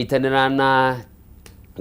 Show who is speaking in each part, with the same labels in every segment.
Speaker 1: Itanira na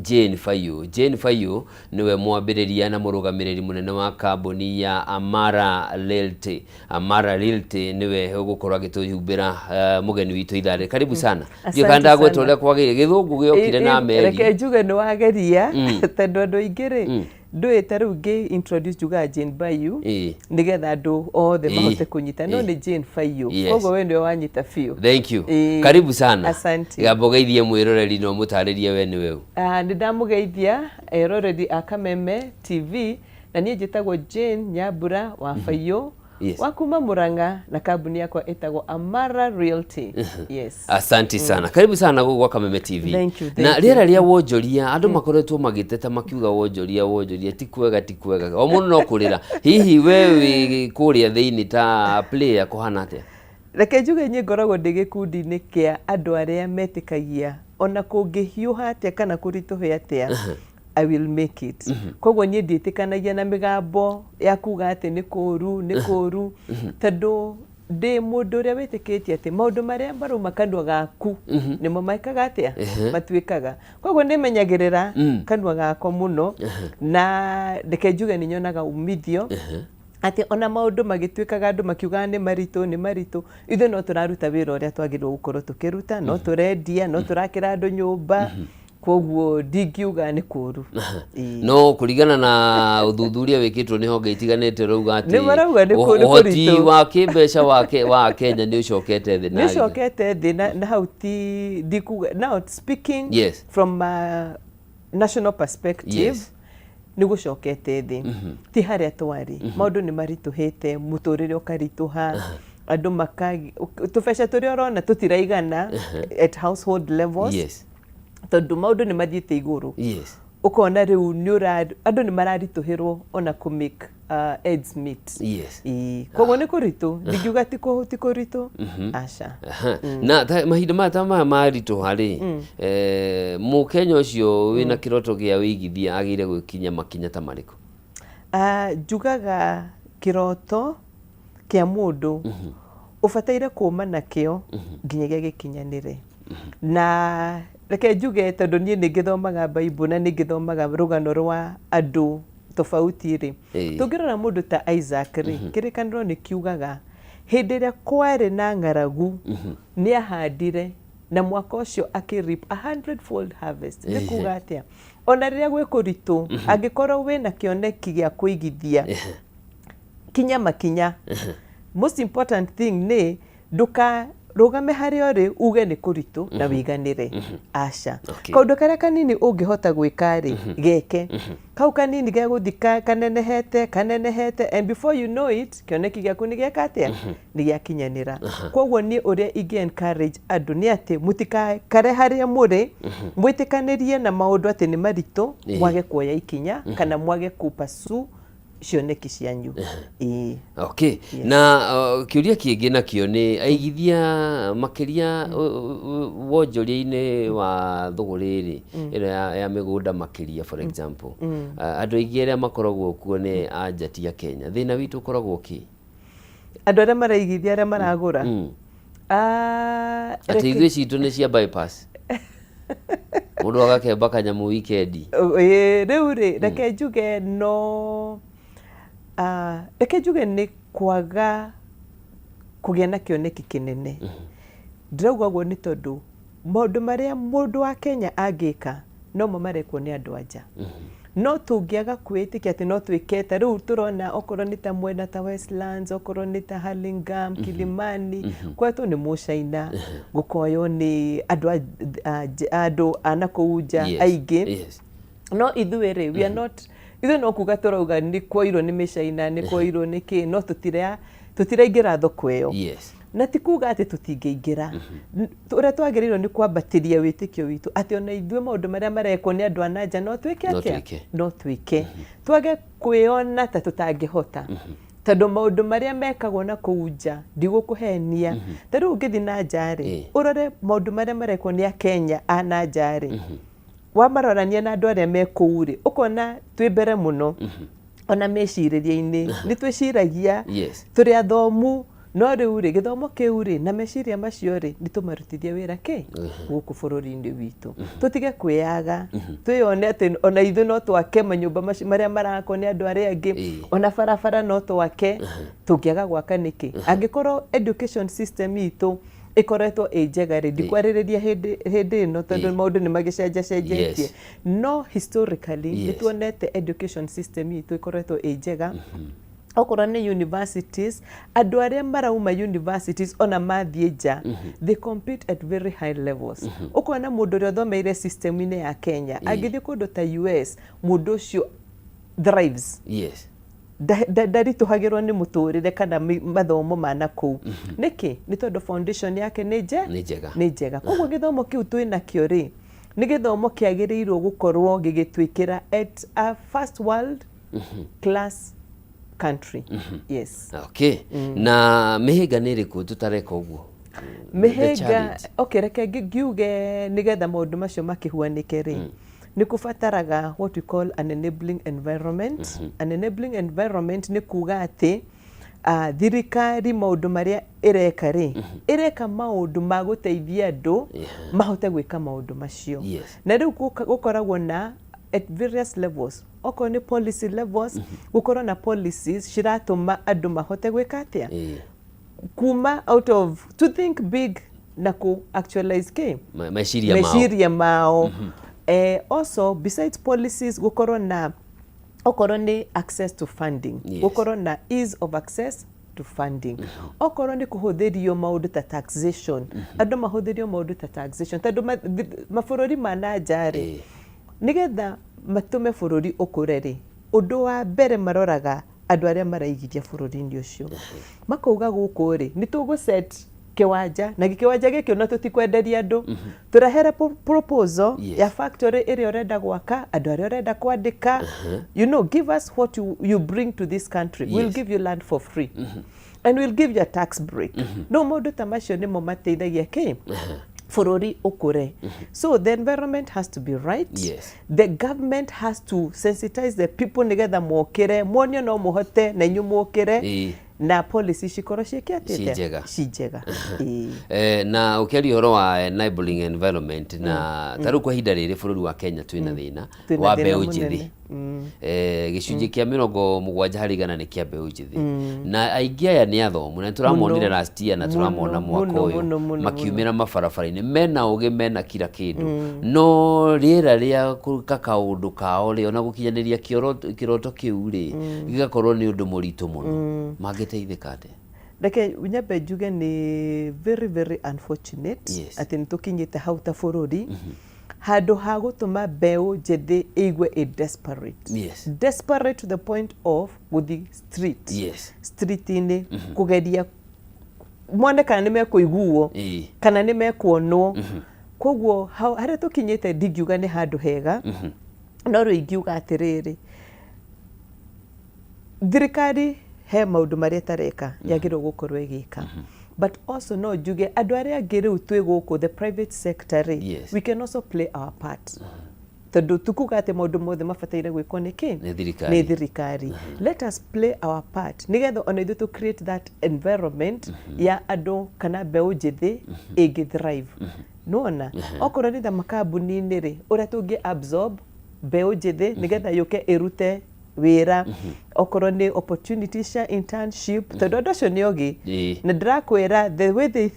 Speaker 1: Jayne Baiyu. Jayne Baiyu niwe mwambĩrĩria na murugamiriri munene wa kambuni ya Amara Realty. Amara Realty niwe ũgũkorwo agĩtũhumbĩra mugeni witũ itharĩ. Karibu sana. Ndikanda gwetwo ũrĩa kwagĩrĩire gĩthũngũ gĩokire na meri.
Speaker 2: Reke njuge nĩ wageria tondũ andũ aingĩ rĩ ndwĩte rĩu ngĩ introduce juga Jayne Baiyu nigetha andũ othe mahote kũnyita no nĩ Jayne Baiyu koguo we nĩwe wanyita biũ.
Speaker 1: Thank you. Karibu sana.
Speaker 2: Asante.
Speaker 1: Gabogeithie mwĩroreri no mũtarĩrie we nĩ weũ.
Speaker 2: Nĩ ndamũgeithia eroreri a Kameme TV na niĩ njĩtagwo Jayne Nyambura wa Baiyu. Wakuma Murang'a na kambuni yakwa etagwo Amara Realty. Yes.
Speaker 1: Asante sana. Karibu sana gwa Kameme TV.
Speaker 2: Thank you.
Speaker 1: Na rĩera rĩa wonjoria andũ makoretwo magĩteta makiuga wonjoria ti kwega. O mũndũ no kũrĩra. Hihi we kũrĩa thĩinĩ ta player kũhana atĩa?
Speaker 2: Reke njuge niĩ ngoragwo ndĩ gĩkundi-inĩ kĩa andũ arĩa metĩkagia ona kũngĩhiũha atĩa kana kũritũhe atĩa I will make it. Koguo niĩ ndiĩtĩkanagia na mĩgambo ya kuga atĩ nĩ kũũru tondũ ndĩ mũndũ ũrĩa wĩtĩkĩtie atĩ maũndũ marĩa marauma kanua gaku nĩmo maikaga atĩa matuĩkaga. Koguo nĩmenyagĩrĩra kanua gako mũno na reke njuge nĩ nyonaga umithio ati ona maundu magituikaga andu makiuga ni maritu ithe no turaruta wira uria twagirwo gukorwo tukiruta no turendia no turakira andu nyumba koguo ndingiuga ni kuru
Speaker 1: no kurigana na uthuthuria wikitwo ni honge itiganite rauga ati
Speaker 2: ni marauga ni kuru
Speaker 1: hoti wa kimbeca wa Kenya ni ucokete thi
Speaker 2: ni ucokete thi na hauti ndikuga now speaking from a national perspective ni gucokete thi ti haria twari maundu ni marituhite muturire ukarituha andu makagi tubesha turi orona tutiraigana at household levels tondu maundu ni mathiite iguru ukona riu ni andu ni mararituhirwo ona ku make ends meet koguo ni kuritu ndingiuga ti kuritu aca
Speaker 1: na mahinda maya marituha ri Mukenya ucio wina kiroto gia uigithia agire gwikinya makinya ta mariku?
Speaker 2: Njugaga kiroto kia mundu ubataire kuma nakio nginyagia gikinyanire na reke njuge tondu nie ningithomaga Bible na ningithomaga rugano rwa andu tofauti ri tungirora mundu ta Isaac ri kirikaniro ni kiugaga hindi ria kwari na ng'aragu ni ahandire na mwaka ucio akirip 100-fold harvest ni kuga atia ona riria gwe kuritu angikorwo wina kioneki gia kuigithia kinya makinya most important thing ni nduka rugame haria uri uge ni kuritu na wiganire aca kaundu karia kanini ungihota gwika ri geke kau kanini ge guthika kanenehete and before you know it kioneki giaku ni geka atia ni giakinyanira koguo ni uria ingi encourage andu ni ati mutika kare haria muri mwitikanirie na maundu ati ni maritu mwage kuoya ikinya kana mwage kupasu cioneki cianyu
Speaker 1: okay na kiuria kiingi nakio ni aigithia makiria wonjoria-ini wa thuguriri ira ya migunda makiria for example andu aingĩ aria makoragwo kuo ni anjati ya Kenya thina witu ukoragwo ki
Speaker 2: andu aria maraigithia aria maragura
Speaker 1: ati ithuĩ citũ ni cia bypass mundu agakemba kanyamu weekend
Speaker 2: riu ri reke njuge no reke njuge ni kwaga kugia na kioneki kinene ndirauga guo ni tondu maundu maria mundu wa Kenya angika no marekwo ni andu anja no tungiaga kwitikia ati no twikete riu turona okorwo ni ta mwena ta Westlands okorwo ni ta Hurlingham Kilimani kwetu ni Mucaina gukoyo ni andu anakuuja aingi no ithuĩ ri we are not ithuĩ no kuga turauga ni kwoirwo ni Mucaina ni kwoirwo ni ki no tutiraingira thoko iyo na ti kuga ati tutingĩingira uria twagĩrĩirwo ni kwambatiria wĩtĩkio witũ ati ona ithuĩ maũndũ maria marekwo ni andu ananja no twike atia no twike twage kwĩona ta tutangĩhota tondu maundu maria mekagwo na kuuja ndigũkũhenia ta rĩu ngĩthi na njari urore maundu maria marekwo ni a Kenya ana njari wamarorania na andu aria mekũuri ukona twi mbere muno ona mecirĩria-ini ni twiciragia turi athomu no riu ri githomo kiu ri na meciria macio ri nitumarutithia wira ki guku bururi-ini witu tutige kwiaga twiyone ati ona ithu no twake manyumba maria marako ni andu aria angi ona barabara no twake tungiaga gwaka niki angikorwo education system itu ikoretwo njega ri ndikwariria hindi no tondu maundu ni magicenjetie no historically nituonete education system itu ikoretwo njega okorwo ni universities andu aria marauma universities ona mathie nja they compete at very high levels ukona mundu ria thomeire system-ini ya Kenya agithie kundu ta US mundu ucio thrives darituhagirwo ni muturire kana mathomo mana kuu niki ni tondu foundation yake ni njega koguo githomo kiu twina kio ri ni githomo kiagirirwo gukorwo gigitwikira at a first world class country. Yes.
Speaker 1: Okay. Na mihiga niriku tutareka uguo.
Speaker 2: Mihiga okay reke ngiuge nigetha maundu macio makihuanike ri ni kufataraga what we call an enabling environment. An enabling environment ni kuga ati thirikari maundu maria ireka ri ireka maundu ma guteithia andu mahote gwika maundu macio na riu gukoragwo na at various levels oko ni policy levels gukorwo na policies ciratuma andu mahote gwika atia kuma out of to think big na ku actualize meciria mao also besides policies gukorwo na okorwo ni access to funding gukorwo na ease of access to funding okorwo ni kuhuthirio maundu ta taxation andu mahuthirio maundu ta taxation tondu mabururi mana njari nigetha matume bururi ukure ri undu wa mbere maroraga andu aria maraigithia bururi-ini ucio makauga guku ri ni tugu set kiwanja na kiwanja gikio na tutikwenderia andu turahere proposal ya factory iri urenda gwaka andu aria urenda kwandika you know give us what you bring to this country we'll give you land for free and we'll give you a tax break no maundu ta macio nimo mateithagia ki bururi ukure so the environment has to be right the government has to sensitize the people nigetha mokire monio no muhote na inyu mokire na policy cikoro cikiatete cinjega
Speaker 1: na ukiaria horo wa enabling environment na taru kwa hinda riri bururi wa Kenya twina thina wa mbeu njithi gicunji kia 70% ni kia mbeu njithi na aingi aya ni athomu na turamonire last year na turamona mwaka uyu makiumira mabarabara-ini mena ugi mena kila kindu no riera ria kaundu kao ri ona gukinyaniria kiroto kiu ri gigakorwo ni undu muritu muno magiteithika ate
Speaker 2: reke nyambe njuge ni very very unfortunate ati nitukinyite hau ta bururi handu ha gutuma mbeu njithi igwe desperate to the point of guthi street-ini kugeria mwone kana nimekuiguo kana nimekuonwo koguo haria tukinyite ndingiuga ni handu hega no ru ingiuga atiriri thirikari he maundu maria tareka yagirwo gukorwo igika but also no njuge andu aria angi riu twi guku the private sector we can also play our part tondu tukuga ati maundu mothe mabataire gwikwo niki ni thirikari let us play our part nigetha ona ithu to create that environment ya andu kana mbeu njithi igi thrive nona okorwo ni makambuni-ini ri uria tungi absorb mbeu njithi nigetha yuke irute wira okorwo ni opportunities ya internship tondu andu acio ni ogi na ndirakwira the way they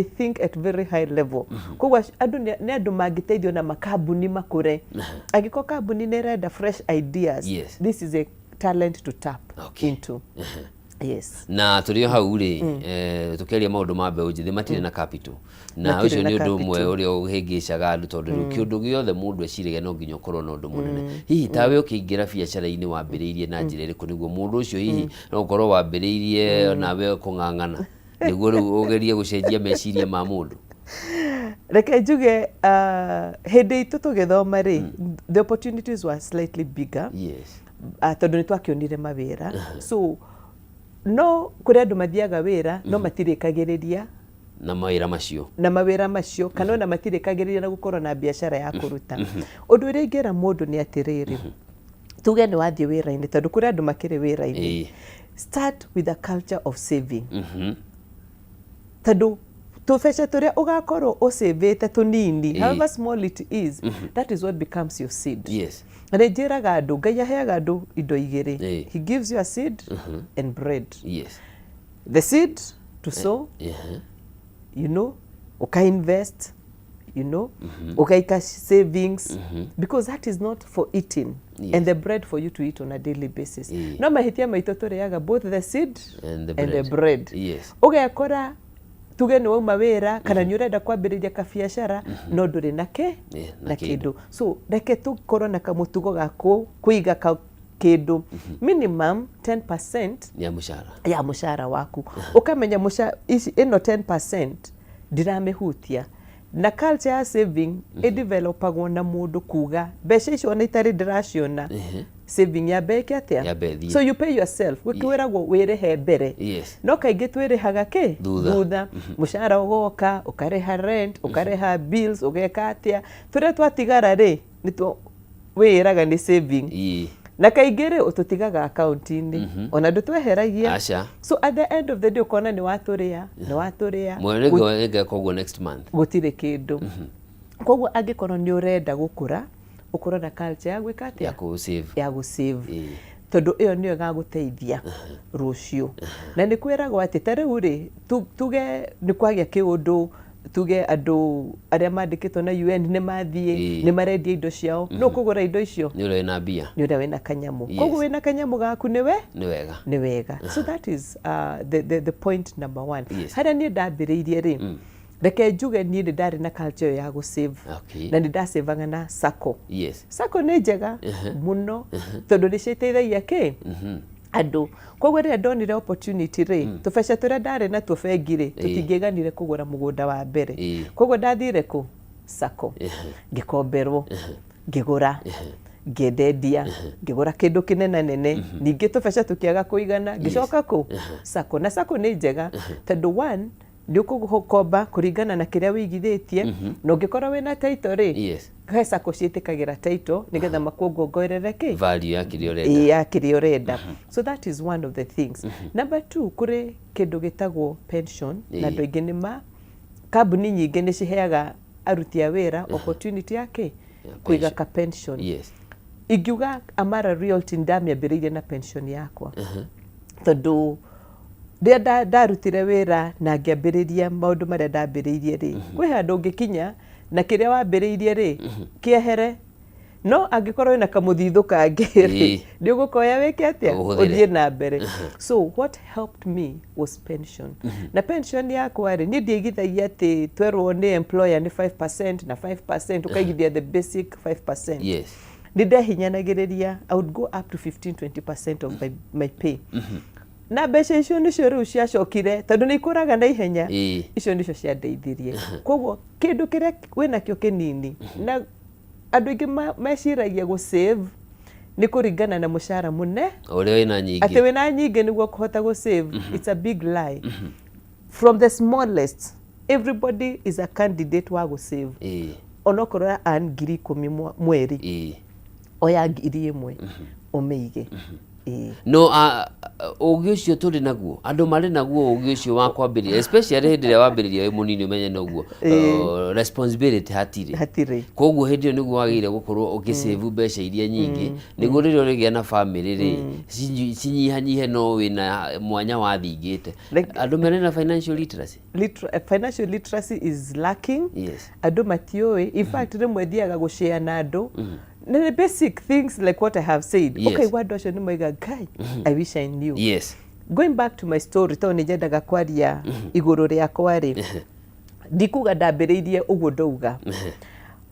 Speaker 2: think at very high level koguo andu ni andu mangiteithio na makambuni makure agiko kambuni ni renda fresh ideas this is a talent to tap into
Speaker 1: na turio hau ri tukeria maundu ma mbeu njithi matire na capital na ucio ni undu mwe uria uhingicaga andu tondu kiundu giothe mundu eciragia no nginya ukorwo na undu munene hihi tawe ukiingira biacara-ini wambiriirie na njira iriku niguo mundu ucio hihi no ukorwo wambiriirie nawe kung'ang'ana niguo riu ugerie gucenjia meciria ma mundu
Speaker 2: reke njuge hindi itu tugithoma ri the opportunities were slightly bigger tondu ni twakionire mawira so no kuri andu mathiaga wira no matirikagiriria
Speaker 1: na mawira macio
Speaker 2: kana na matirikagiriria na gukorwo na biacara ya kuruta undu uria ingera mundu ni atiriri tuge ni wathie wira-ini tondu kuri andu makiri wira-ini start with a culture of saving. Tadu tũbeca tũrĩa ũgakorwo ũcĩvĩte tũnini, however small it is, that is what becomes your seed.
Speaker 1: Yes.
Speaker 2: Nĩ njĩraga andũ, Ngai aheaga andũ indo igĩrĩ. He gives you a seed and bread.
Speaker 1: Yes.
Speaker 2: The seed to sow, you know, uka-invest, you know, ukaika savings, because that is not for eating. And the bread for you to eat on a daily basis. No mahitia maitũ tũrĩaga both the seed and the bread.
Speaker 1: Yes.
Speaker 2: Ũgekora tuge nĩ wauma wĩra kana nĩ ũrenda kwambĩrĩria kabiacara no ndũrĩ na kĩndũ. So reke tũkorwo na kamũtugo ga kũiga kĩndũ minimum 10% ya mũcara waku. Ũkamenya ĩno 10% ndiramĩhutia. Na culture ya saving ĩdevelopagwo na mũndũ kuga mbeca icio ona itarĩ ndĩraciona saving ya mbeki atĩa. So you pay yourself. Wĩkĩwĩragwo wĩrĩhe mbere. No kaingĩ twĩrĩhaga kĩ? Thutha. Mũcara ũgoka, ũkarĩha rent, ũkarĩha bills, ũgeka atĩa. Tũrĩa twatigara rĩ, nĩ wĩraga nĩ saving. Na kaingĩ rĩ ũtũtigaga account-inĩ. Ona ndũtweheragia. So at the end of the day ũkona nĩ watũrĩa.
Speaker 1: Mwene koguo next month.
Speaker 2: Gũtirĩ kĩndũ. Koguo angĩkorwo nĩ ũrenda gũkũra, ũkorwo na culture ya gwĩka atĩa? Ya gũsave. Tondũ ĩyo nĩyo ĩgagũteithia rũciũ. Na nĩ kwĩragwo atĩ ta rĩu rĩ, tuge nĩ kwagĩa kĩũndũ, tuge andũ arĩa mandĩkĩtwo na UN nĩ mathiĩ, nĩ marendia indo ciao, no kũgũra indo icio.
Speaker 1: Nĩ ũrĩa wĩna mbia.
Speaker 2: Nĩ ũrĩa wĩna kanyamũ. Koguo wĩna kanyamũ gaku nĩ wega. So that is the point number 1. Harĩa niĩ ndambĩrĩirie rĩ, reke njuge niĩ nĩ ndarĩ na culture ya gũsave. Na nĩ ndasevaga na sacco. Sacco nĩ njega mũno tondũ nĩ citeithagia kĩ? Andũ. Koguo rĩrĩa ndonire opportunity rĩ, tũbeca tũrĩa ndarĩ na bengi rĩ, tũtingĩaiganire kũgũra mũgũnda wa mbere. Koguo ndathire kũ? Sacco. Ngĩkomberwo, ngĩgũra, ngĩendendia, ngĩgũra kĩndũ kĩnene. Ningĩ tũbeca tũkĩaga kũigana, ngĩcoka kũ? Sacco. Na sacco nĩ njega tondũ 1 nĩ ũkũkomba kũringana na kĩrĩa wĩigithĩtie, na ũngĩkorwo wĩna title rĩ, he sacco ciĩtĩkagĩra title nĩgetha makuongongerere kĩ?
Speaker 1: Value ya kĩrĩa ũrenda.
Speaker 2: So that is one of the things. Number 2, kũrĩ kĩndũ gĩtagwo pension, na andũ aingĩ kambuni nyingĩ nĩ ciheaga aruti a wĩra opportunity ya kĩ? Kũiga ka pension. Ingiuga Amara Realty ndamĩambĩrĩirie na pension yakwa. Tondũ rĩrĩa ndarutire wĩra na ngĩambĩrĩria maũndũ marĩa ndambĩrĩirie rĩ, kwĩ handũ ũngĩkinya na kĩrĩa wambĩrĩirie rĩ kĩehere, no angĩkorwo wĩna kamũthithũ kangĩ rĩ, nĩ ũgũkoya wĩke atĩa? Ũthiĩ na mbere. So what helped me was pension. Na pension yakwa rĩ, niĩ ndiaigithagia atĩ twerwo nĩ employer nĩ 5% na 5%, ũkaigithia the basic 5%. Nĩ ndehinyanagĩrĩria, I would go up to 15-20% of my pay. Na mbeca icio nĩcio rĩu ciacokire tondũ nĩ ikũraga na ihenya, icio nĩcio ciandeithirie. Koguo kĩndũ kĩrĩa wĩnakĩo kĩnini, na andũ aingĩ meciragia gũsave nĩ kũringana na mũcara mũnene
Speaker 1: ũrĩa wĩna nyingĩ,
Speaker 2: atĩ wĩna nyingĩ nĩguo kũhota gũsave. It's a big lie. From the smallest, everybody is a candidate wa gũsave. Onokorwo earn 10,000 mweri, oya 1,000 ũmĩige.
Speaker 1: No ũgĩ ũcio tũrĩ naguo, andũ marĩ naguo ũgĩ ũcio wa kwambĩrĩria, especially hĩndĩ ĩrĩa wambĩrĩria wĩ mũnini ũmenye naguo responsibility hatirĩ. Koguo hĩndĩ ĩyo nĩguo wagĩrĩire gũkorwo ũgĩsave mbeca iria nyingĩ nĩguo rĩrĩa ũrĩgĩa na family rĩ cinyihanyihe no wĩna mwanya wathingĩte. Andũ marĩ na financial literacy.
Speaker 2: Financial literacy is lacking. Andũ matiũĩ. In fact rĩmwe thiaga gũshare na andũ the basic things like what I have said. Okay, what does you know, my guy? I wish I knew. Going back to my story, to nĩnyendaga kwaria igũrũ rĩakwa rĩ, ndikuga ndambĩrĩirie ũguo ndauga.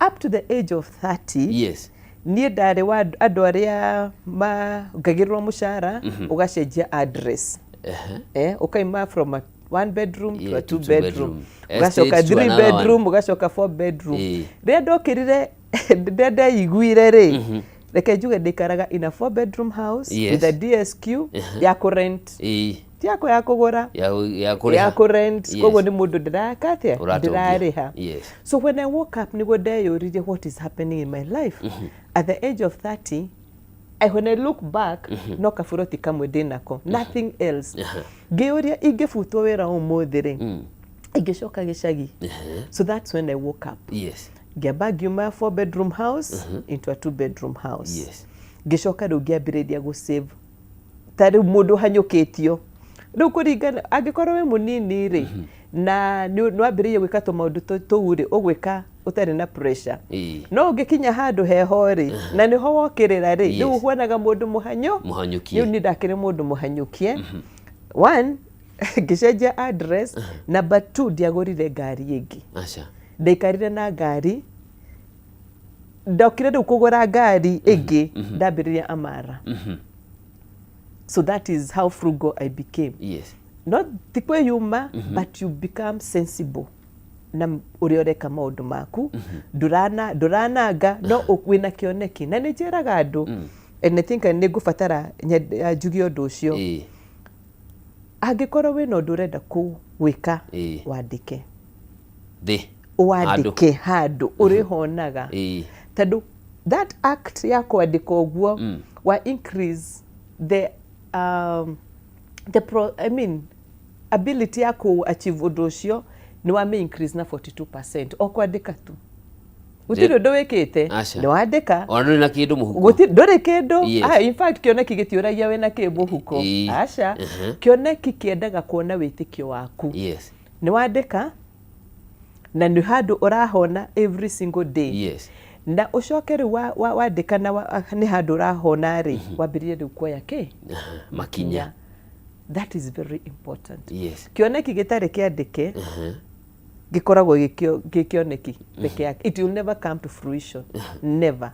Speaker 2: Up to the age of 30, niĩ ndarĩ wa andũ arĩa ngagĩrĩrwo mũcara ũgacenjia address. Ũkaima from a 1 bedroom to a 2 bedroom, ugacoka 3 bedroom, ugacoka 4 bedroom. Rĩrĩa ndokĩrire ndeiguire rĩ, reke njuge ndikaraga in a 4 bedroom house with a DSQ ya kũrent, ti yako ya kũgũra, ya kũrent. Koguo nĩ mũndũ ndĩrarĩha. So when I woke up nĩguo ndeyũririe what is happening in my life. At the age of 30, when I look back no kaburoti kamwe ndinako, nothing else. Ngĩũria ingĩbutwo wĩra ũmũthĩ rĩ ingĩcoka gĩcagi. So that's when I woke up.
Speaker 1: Yes.
Speaker 2: Ngĩamba ngiuma 4-bedroom house into a 2-bedroom house.
Speaker 1: Yes.
Speaker 2: Ngĩcoka rĩu ngĩambĩrĩria gũ-save. Ta rĩu mũndũ hanyũkĩtio. Rĩu kũringana angĩkorwo wĩ mũnini rĩ na nĩwambĩrĩrie gwĩka tũmaũndũ tũu rĩ ũgwĩka ũtarĩ na pressure. No ũngĩkinya handũ heho rĩ na nĩho wokĩrĩra rĩ rĩu huonaga mũndũ mũhanyũkie. Rĩu nĩ ndakĩrĩ mũndũ mũhanyũkie. One, ngĩcenjia address. Number 2, ndiagũrire ngari ĩngĩ. Ndaikarire na ngari. Ndokire rĩu kũgũra ngari ĩngĩ ndambĩrĩria Amara. So that is how frugal I became.
Speaker 1: Yes.
Speaker 2: Not tikwe yuma, but you become sensible. Na ũrĩa ũreka maũndũ maku. Ndũrananga no wĩna kĩoneki. Na nĩnjĩraga andũ. And I think nĩ ngũbatara njuge ũndũ ũcio. Angĩkorwo wĩna ũndũ ũrenda gwĩka wandĩke. Wandĩke handũ ũrĩhonaga. Tondũ that act ya kwandĩka ũguo wa increase the ability ya achieve ũndũ ũcio nĩ wa increase na 42% o kwandĩka tu. Gũtirĩ ũndũ wĩkĩte nĩ wandĩka.
Speaker 1: Ona ndũrĩ na kĩndũ mũhuko.
Speaker 2: Ndũrĩ kĩndũ. In fact kĩoneki gĩtiũragia wĩna kĩ mũhuko. Aca. Kĩoneki kĩendaga kuona wĩtĩkio waku.
Speaker 1: Yes.
Speaker 2: Nĩ wandĩka na nĩ handũ ũrahona every single day.
Speaker 1: Yes.
Speaker 2: Na ũcoke rĩu wandĩka na nĩ handũ ũrahona rĩ wambĩrĩrie rĩu kuoya
Speaker 1: makinya.
Speaker 2: That is very important.
Speaker 1: Yes.
Speaker 2: Kĩoneki gĩtarĩ kĩandĩke gikoragwo gĩkĩoneki peke yake. It will never come to fruition. Never.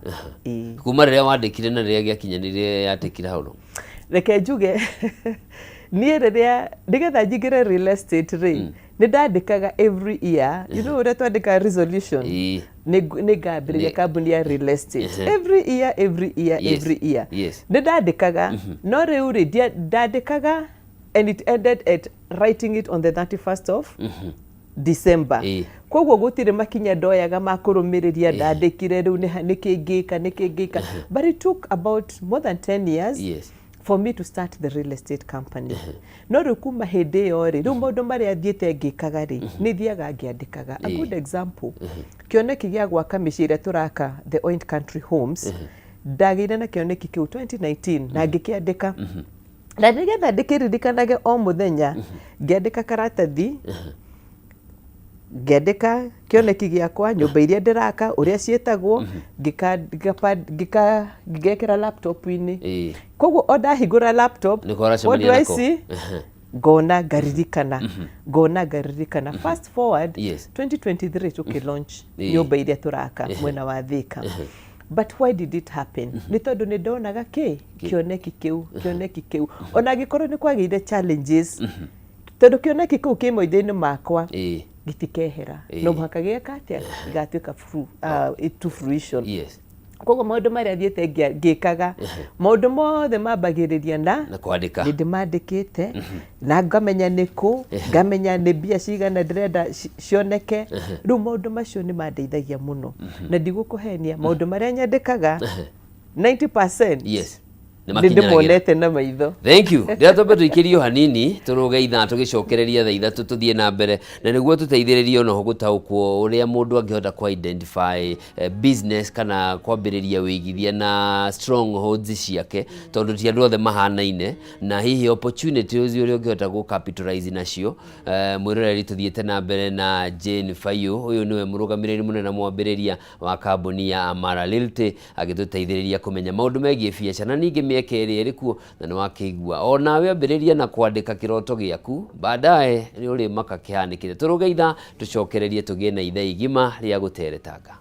Speaker 1: Kuma rĩrĩa wandĩkire na rĩrĩa gĩakinyanĩire yatĩkire hau.
Speaker 2: Reke njuge niĩ rĩrĩa nĩgetha njingĩre real estate rĩ nĩ ndandĩkaga every year. You know ũrĩa twandĩkaga resolution. Nĩ ngambĩrĩria kambuni ya real estate. Every year. Nĩ ndandĩkaga no rĩu rĩ ndandĩkaga and it ended at writing it on the 31st of December. Koguo gũtirĩ makinya ndoyaga makũrũmĩrĩria ndandĩkire rĩu nĩkĩ ngĩka. But it took about more than 10 years for me to start the real estate company. No rĩu kuma hĩndĩ ĩyo rĩ rĩu maũndũ marĩa thiĩte ngĩkaga rĩ nĩ thiaga ngĩandĩkaga. A good example, kĩoneki gĩa gwaka mĩciĩ ĩrĩa tũraka the Oint Country Homes ndagĩire na kĩoneki kĩu 2019 na ngĩkĩandĩka. Na nĩgetha ndĩkĩririkanage o mũthenya ngĩandĩka karatathi ngĩandĩka kĩoneki gĩakwa nyũmba iria ndĩraka ũrĩa ciĩtagwo ngĩgekĩra laptop-inĩ. Koguo o ndahingũra laptop what do I see? Ngona ngaririkana. Fast forward 2023 tũkĩlaunch nyũmba iria tũraka mwena wa Thika. But why did it happen? Nĩ tondũ nĩ ndonaga kĩoneki kĩu ona gĩkorwo nĩ kwagĩire challenges tondũ kĩoneki kĩu kĩ maitho-inĩ makwa gitikehera no mũhaka gĩeka atĩa gĩgatuĩka to fruition. Koguo maũndũ marĩa thiĩte ngĩkaga maũndũ mothe mambagĩrĩria na
Speaker 1: kwandĩka.
Speaker 2: Nĩ ndĩmandĩkĩte na ngamenya nĩkũ ngamenya nĩ mbia cigana ndĩrenda cioneke. Rĩu maũndũ macio nĩ mandeithagia mũno na ndigũkũhenia maũndũ marĩa nyandĩkaga 90% ndĩmonete na maitho.
Speaker 1: Thank you. Rĩrĩa twambe tũikĩrio hanini tũrũge ithaa tũgĩcokereria thaa ithatũ tũthiĩ na mbere na nĩguo tũteithĩrĩrie onoho gũtaũkwo ũrĩa mũndũ angĩhota ku identify business kana kwambĩrĩria wĩigithia na strongholds ciake tondũ ti andũ othe mahanaine na hihi opportunities ũrĩa ũngĩhota gũ capitalize nacio. Mwĩroreri tũthiĩte na mbere na Jayne Baiyu. Ũyũ nĩwe mũrũgamĩrĩri mũnene mwambĩrĩria wa kambuni ya Amara Realty agĩtũteithĩrĩria kũmenya maũndũ megiĩ biacara na ningĩ mĩeke ĩrĩa ĩrĩ kuo na nĩ wakĩigua ona we ambĩrĩria na kwandĩka kĩroto gĩaku baadaye nĩ ũrĩ maka kĩhanĩkĩte. Tũrũge ithaa tũcokererie tũgĩe na ithaa igima rĩa gũteretanga.